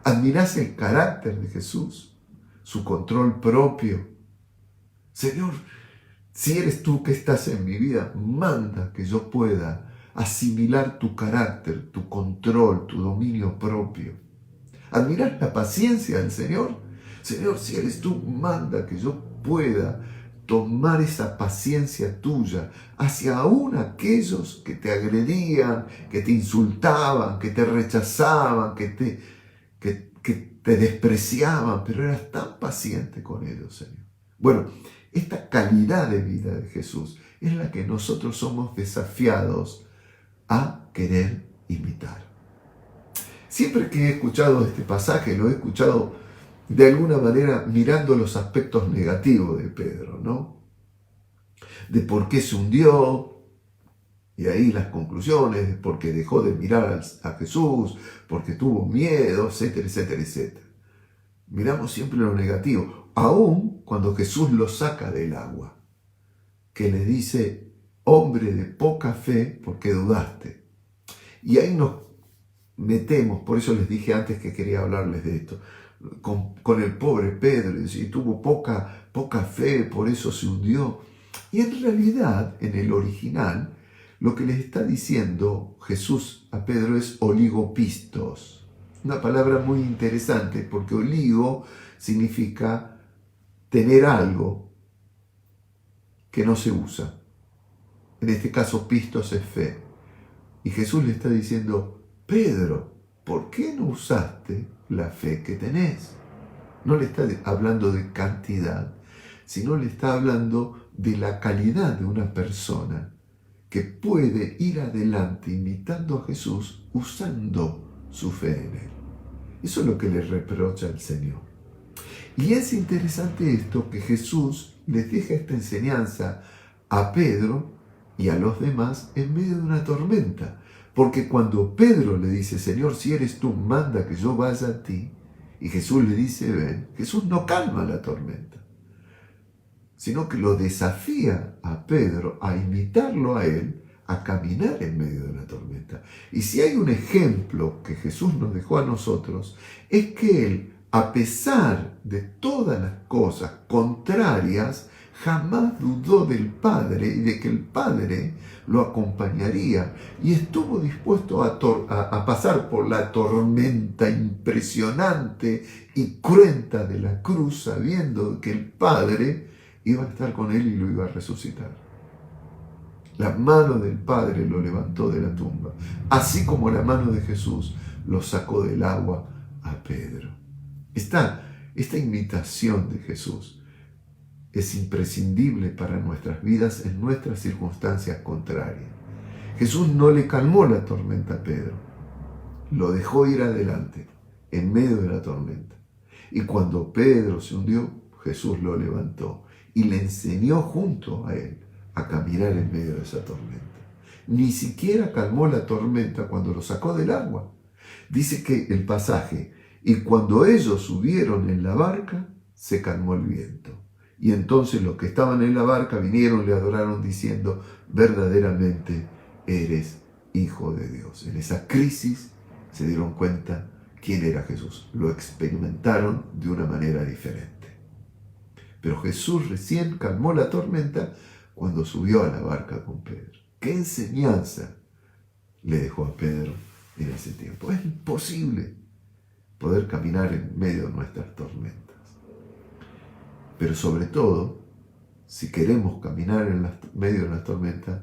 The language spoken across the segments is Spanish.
¿Admirás el carácter de Jesús? Su control propio. Señor, si eres tú que estás en mi vida, manda que yo pueda asimilar tu carácter, tu control, tu dominio propio. ¿Admirás la paciencia del Señor? Señor, si eres tú, manda que yo pueda tomar esa paciencia tuya hacia aún aquellos que te agredían, que te insultaban, que te rechazaban, que te despreciaban, pero eras tan paciente con ellos, Señor. Bueno, esta calidad de vida de Jesús es la que nosotros somos desafiados a querer imitar. Siempre que he escuchado este pasaje, lo he escuchado de alguna manera mirando los aspectos negativos de Pedro, ¿no? De por qué se hundió, y ahí las conclusiones, de por qué dejó de mirar a Jesús, porque tuvo miedo, etcétera, etcétera, etcétera. Miramos siempre lo negativo, aun cuando Jesús lo saca del agua, que le dice, hombre de poca fe, ¿por qué dudaste? Y ahí nos metemos, por eso les dije antes que quería hablarles de esto, con el pobre Pedro, y tuvo poca fe, por eso se hundió. Y en realidad, en el original, lo que les está diciendo Jesús a Pedro es oligopistos. Una palabra muy interesante, porque oligo significa tener algo que no se usa. En este caso, pistos es fe. Y Jesús le está diciendo, Pedro, ¿por qué no usaste la fe que tenés? No le está hablando de cantidad, sino le está hablando de la calidad de una persona que puede ir adelante imitando a Jesús usando su fe en él. Eso es lo que le reprocha el Señor. Y es interesante esto, que Jesús les deja esta enseñanza a Pedro y a los demás en medio de una tormenta. Porque cuando Pedro le dice, Señor, si eres tú, manda que yo vaya a ti, y Jesús le dice, ven, Jesús no calma la tormenta, sino que lo desafía a Pedro a imitarlo a él, a caminar en medio de la tormenta. Y si hay un ejemplo que Jesús nos dejó a nosotros, es que él, a pesar de todas las cosas contrarias, jamás dudó del Padre y de que el Padre lo acompañaría, y estuvo dispuesto a pasar por la tormenta impresionante y cruenta de la cruz, sabiendo que el Padre iba a estar con él y lo iba a resucitar. La mano del Padre lo levantó de la tumba, así como la mano de Jesús lo sacó del agua a Pedro. Esta imitación de Jesús es imprescindible para nuestras vidas en nuestras circunstancias contrarias. Jesús no le calmó la tormenta a Pedro, lo dejó ir adelante en medio de la tormenta. Y cuando Pedro se hundió, Jesús lo levantó y le enseñó junto a él a caminar en medio de esa tormenta. Ni siquiera calmó la tormenta cuando lo sacó del agua. Dice que el pasaje, y cuando ellos subieron en la barca, se calmó el viento. Y entonces los que estaban en la barca vinieron y le adoraron diciendo, verdaderamente eres Hijo de Dios. En esa crisis se dieron cuenta quién era Jesús. Lo experimentaron de una manera diferente. Pero Jesús recién calmó la tormenta cuando subió a la barca con Pedro. ¿Qué enseñanza le dejó a Pedro en ese tiempo? Es imposible poder caminar en medio de nuestras tormentas. Pero sobre todo, si queremos caminar en medio de las tormentas,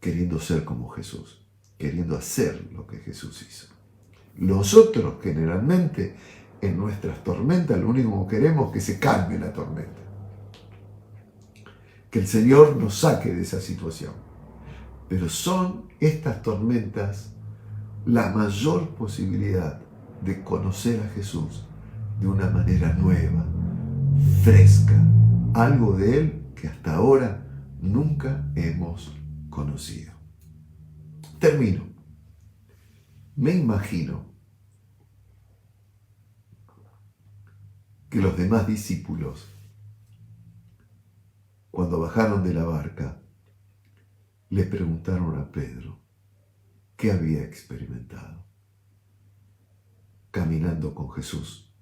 queriendo ser como Jesús, queriendo hacer lo que Jesús hizo. Nosotros generalmente en nuestras tormentas lo único que queremos es que se calme la tormenta, que el Señor nos saque de esa situación. Pero son estas tormentas la mayor posibilidad de conocer a Jesús de una manera nueva, fresca, algo de Él que hasta ahora nunca hemos conocido. Termino. Me imagino que los demás discípulos, cuando bajaron de la barca, le preguntaron a Pedro qué había experimentado. caminando con Jesús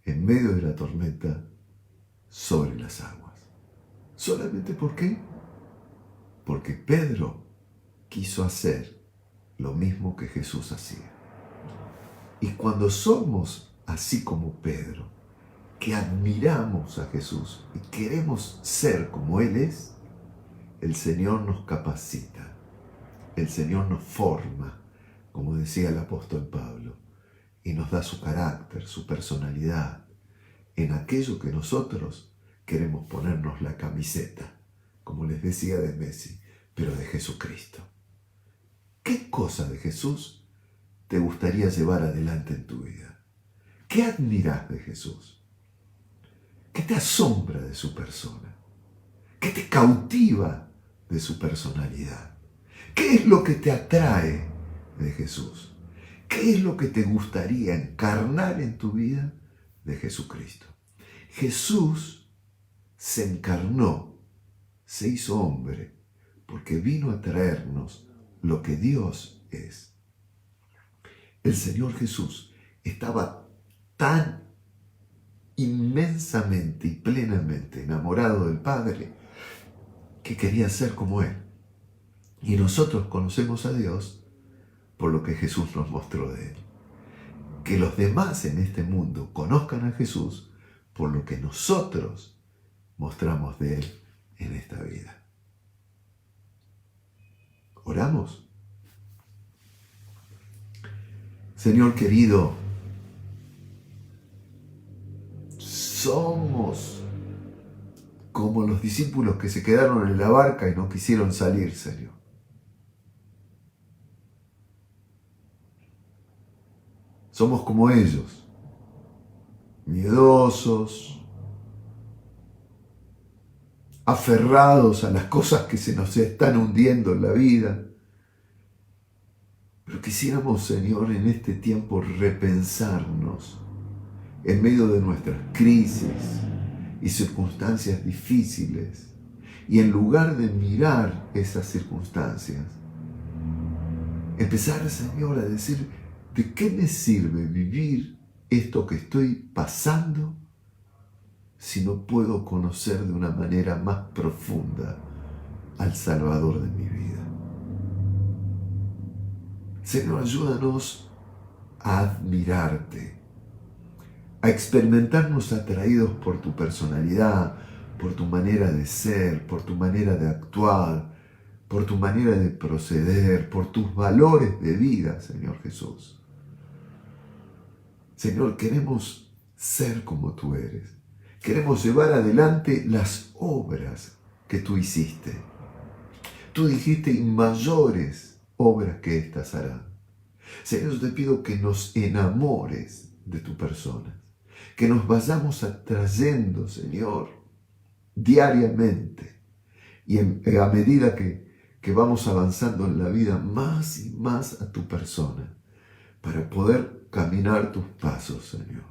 en medio de la tormenta sobre las aguas. ¿Solamente por qué? Porque Pedro quiso hacer lo mismo que Jesús hacía. Y cuando somos así como Pedro, que admiramos a Jesús y queremos ser como Él es, el Señor nos capacita, el Señor nos forma, como decía el apóstol Pablo, y nos da su carácter, su personalidad, en aquello que nosotros queremos ponernos la camiseta, como les decía de Messi, pero de Jesucristo. ¿Qué cosa de Jesús te gustaría llevar adelante en tu vida? ¿Qué admiras de Jesús? ¿Qué te asombra de su persona? ¿Qué te cautiva de su personalidad? ¿Qué es lo que te atrae de Jesús? ¿Qué es lo que te gustaría encarnar en tu vida de Jesucristo? Jesús se encarnó, se hizo hombre, porque vino a traernos lo que Dios es. El Señor Jesús estaba tan inmensamente y plenamente enamorado del Padre que quería ser como Él. Y nosotros conocemos a Dios por lo que Jesús nos mostró de Él. Que los demás en este mundo conozcan a Jesús por lo que nosotros mostramos de Él en esta vida. ¿Oramos? Señor querido, somos como los discípulos que se quedaron en la barca y no quisieron salir, Señor. Somos como ellos, miedosos, aferrados a las cosas que se nos están hundiendo en la vida. Pero quisiéramos, Señor, en este tiempo repensarnos en medio de nuestras crisis y circunstancias difíciles. Y en lugar de mirar esas circunstancias, empezar, Señor, a decir, ¿de qué me sirve vivir esto que estoy pasando si no puedo conocer de una manera más profunda al Salvador de mi vida? Señor, ayúdanos a admirarte, a experimentarnos atraídos por tu personalidad, por tu manera de ser, por tu manera de actuar, por tu manera de proceder, por tus valores de vida, Señor Jesús. Señor, queremos ser como tú eres. Queremos llevar adelante las obras que tú hiciste. Tú dijiste, y mayores obras que éstas harán. Señor, yo te pido que nos enamores de tu persona, que nos vayamos atrayendo, Señor, diariamente, y a medida que vamos avanzando en la vida, más y más a tu persona, para poder caminar tus pasos, Señor,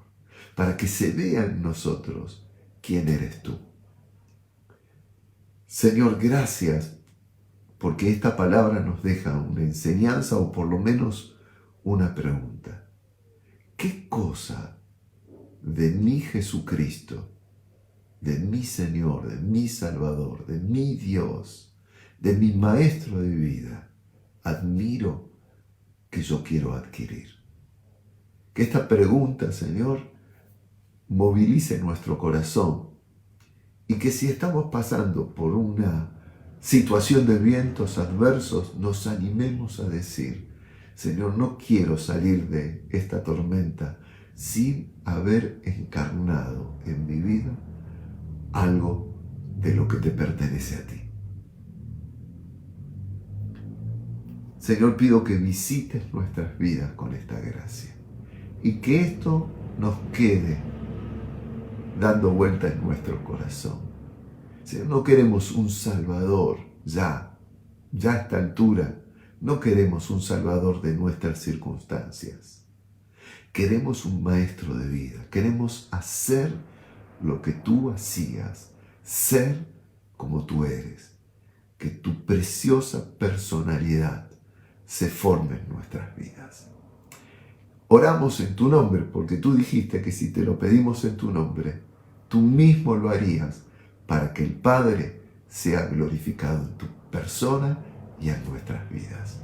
para que se vea en nosotros quién eres tú. Señor, gracias porque esta palabra nos deja una enseñanza o por lo menos una pregunta. ¿Qué cosa de mi Jesucristo, de mi Señor, de mi Salvador, de mi Dios, de mi Maestro de vida, admiro que yo quiero adquirir? Que esta pregunta, Señor, movilice nuestro corazón y que si estamos pasando por una situación de vientos adversos, nos animemos a decir, Señor, no quiero salir de esta tormenta sin haber encarnado en mi vida algo de lo que te pertenece a ti. Señor, pido que visites nuestras vidas con esta gracia y que esto nos quede dando vuelta en nuestro corazón. Señor, no queremos un Salvador ya a esta altura. No queremos un Salvador de nuestras circunstancias. Queremos un Maestro de vida. Queremos hacer lo que tú hacías, ser como tú eres. Que tu preciosa personalidad se forme en nuestras vidas. oramos en tu nombre, porque tú dijiste que si te lo pedimos en tu nombre, tú mismo lo harías para que el Padre sea glorificado en tu persona y en nuestras vidas.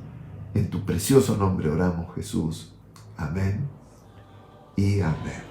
En tu precioso nombre oramos, Jesús. Amén y amén.